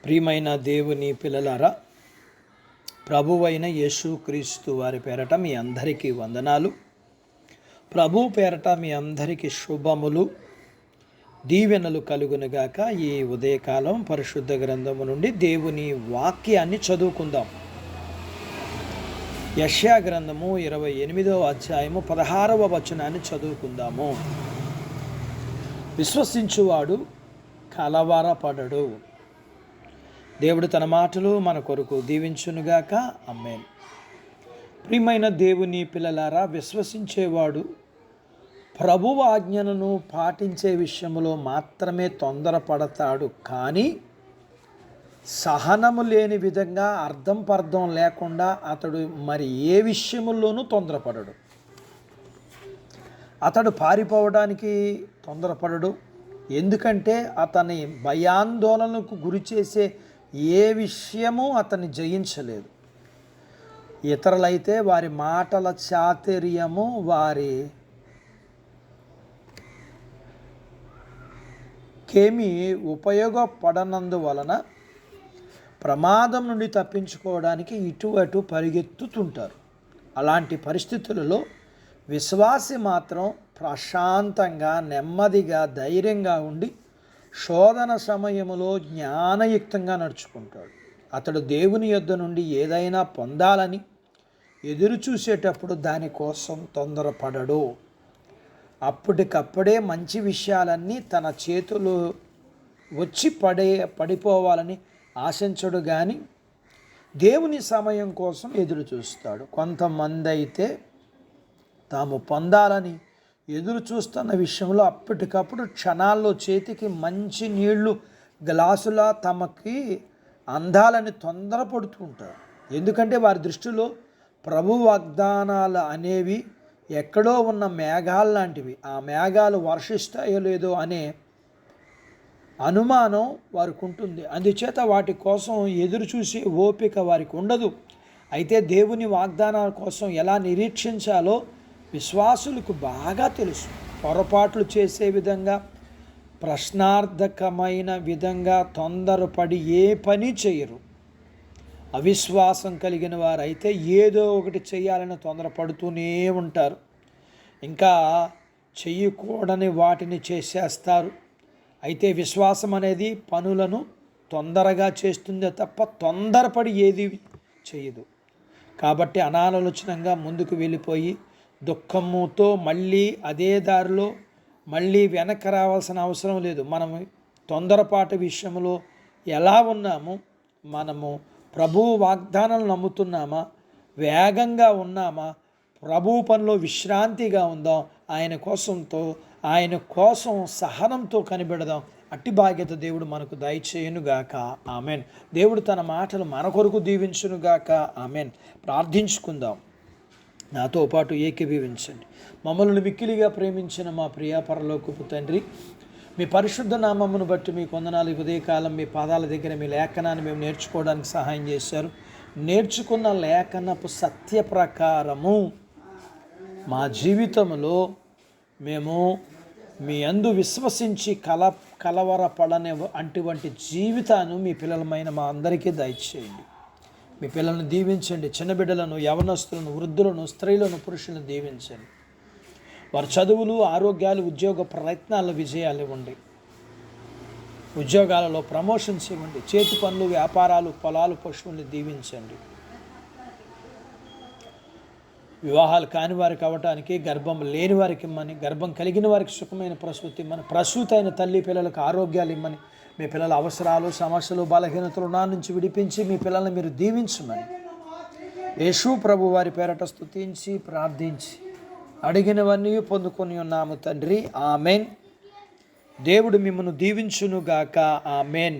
ప్రియమైన దేవుని పిల్లలారా, ప్రభువైన యేసుక్రీస్తు వారి పేరట మీ అందరికీ వందనాలు. ప్రభు పేరట మీ అందరికీ శుభములు, దీవెనలు కలుగునుగాక. ఈ ఉదయకాలం పరిశుద్ధ గ్రంథము నుండి దేవుని వాక్యాన్ని చదువుకుందాం. యెషయా గ్రంథము 28వ అధ్యాయము 16వ వచనాన్ని చదువుకుందాము. విశ్వసించువాడు కలవరపడడు. దేవుడు తన మాటలు మన కొరకు దీవించునుగాక. ఆమేన్. ప్రియమైన దేవుని పిల్లలారా, విశ్వసించేవాడు ప్రభువు ఆజ్ఞలను పాటించే విషయంలో మాత్రమే తొందరపడతాడు, కానీ సహనము లేని విధంగా అర్థం పర్థం లేకుండా అతడు మరి ఏ విషయముల్లోనూ తొందరపడడు. అతడు పారిపోవడానికి తొందరపడడు. ఎందుకంటే అతని భయాందోళనకు గురి చేసే ఏ విషయము అతన్ని జయించలేదు. ఇతరులైతే వారి మాటల చాతుర్యము వారికేమీ ఉపయోగపడనందువలన ప్రమాదం నుండి తప్పించుకోవడానికి ఇటు అటు పరిగెత్తుతుంటారు. అలాంటి పరిస్థితులలో విశ్వాసి మాత్రం ప్రశాంతంగా, నెమ్మదిగా, ధైర్యంగా ఉండి శోధన సమయములో జ్ఞానయుక్తంగా నడుచుకుంటాడు. అతడు దేవుని యొద్ద నుండి ఏదైనా పొందాలని ఎదురు చూసేటప్పుడు దానికోసం తొందరపడడు. అప్పటికప్పుడే మంచి విషయాలన్నీ తన చేతులు వచ్చి పడిపోవాలని ఆశించడు, కానీ దేవుని సమయం కోసం ఎదురు చూస్తాడు. కొంతమంది అయితే తాము పొందాలని ఎదురు చూస్తున్న విషయంలో అప్పటికప్పుడు క్షణాల్లో చేతికి మంచి నీళ్లు గ్లాసులా తమకి అందాలని తొందరపడుతూ ఉంటారు. ఎందుకంటే వారి దృష్టిలో ప్రభు వాగ్దానాలు అనేవి ఎక్కడో ఉన్న మేఘాలు లాంటివి. ఆ మేఘాలు వర్షిస్తాయో లేదో అనే అనుమానం వారికి ఉంటుంది. అందుచేత వాటి కోసం ఎదురు చూసే ఓపిక వారికి ఉండదు. అయితే దేవుని వాగ్దానాల కోసం ఎలా నిరీక్షించాలో విశ్వాసులకు బాగా తెలుసు. పొరపాట్లు చేసే విధంగా, ప్రశ్నార్థకమైన విధంగా తొందరపడి ఏ పని చేయరు. అవిశ్వాసం కలిగిన వారైతే ఏదో ఒకటి చేయాలని తొందరపడుతూనే ఉంటారు. ఇంకా చెయ్యకూడని వాటిని చేసేస్తారు. అయితే విశ్వాసం అనేది పనులను తొందరగా చేస్తుందే తప్ప తొందరపడి ఏది చేయదు. కాబట్టి అనాలోచనంగా ముందుకు వెళ్ళిపోయి దుఃఖముతో మళ్ళీ అదే దారిలో మళ్ళీ వెనక్కి రావాల్సిన అవసరం లేదు. మనము తొందరపాటు విషయంలో ఎలా ఉన్నాము? మనము ప్రభువు వాగ్దానాలు నమ్ముతున్నామా? వేగంగా ఉన్నామా? ప్రభువు పనిలో విశ్రాంతిగా ఉందాం. ఆయన కోసం సహనంతో కనిపెడదాం. అట్టి బాధ్యత దేవుడు మనకు దయచేయునుగాక. ఆమెన్. దేవుడు తన మాటలు మన కొరకు దీవించునుగాక. ఆమెన్. ప్రార్థించుకుందాం. నాతో పాటు ఏకీభవించండి. మమ్మల్ని మిక్కిలిగా ప్రేమించిన మా ప్రియ పరలోకపు తండ్రి, మీ పరిశుద్ధ నామమును బట్టి మీకు వందనాలు. ఉదయకాలం మీ పాదాల దగ్గర మీ లేఖనాన్ని మేము నేర్చుకోవడానికి సహాయం చేశారు. నేర్చుకున్న లేఖనపు సత్య ప్రకారము మా జీవితంలో మేము మీ యందు విశ్వసించి కలవరపడని అటువంటి జీవితాన్ని మీ పిల్లలమైన మా అందరికీ దయచేయండి. మీ పిల్లలను దీవించండి. చిన్న బిడ్డలను, యవనస్తులను, వృద్ధులను, స్త్రీలను, పురుషులను దీవించండి. వారి చదువులు, ఆరోగ్యాలు, ఉద్యోగ ప్రయత్నాల్లో విజయాలు ఇవ్వండి. ఉద్యోగాలలో ప్రమోషన్స్ ఇవ్వండి. చేతి పనులు, వ్యాపారాలు, పొలాలు, పశువుల్ని దీవించండి. వివాహాలు కాని వారికి అవ్వటానికి, గర్భం లేని వారికి ఇమ్మని, గర్భం కలిగిన వారికి సుఖమైన ప్రసూతి ఇమ్మని, ప్రసూతి అయిన తల్లి పిల్లలకు ఆరోగ్యాలు ఇమ్మని, మీ పిల్లల అవసరాలు, సమస్యలు, బలహీనతలు నా నుంచి విడిపించి మీ పిల్లల్ని మీరు దీవించమని యేసు ప్రభు వారి పేరట స్తుతించి ప్రార్థించి అడిగినవన్నీ పొందుకొని ఉన్నాము తండ్రి. ఆమెన్. దేవుడు మిమ్మల్ని దీవించునుగాక. ఆమెన్.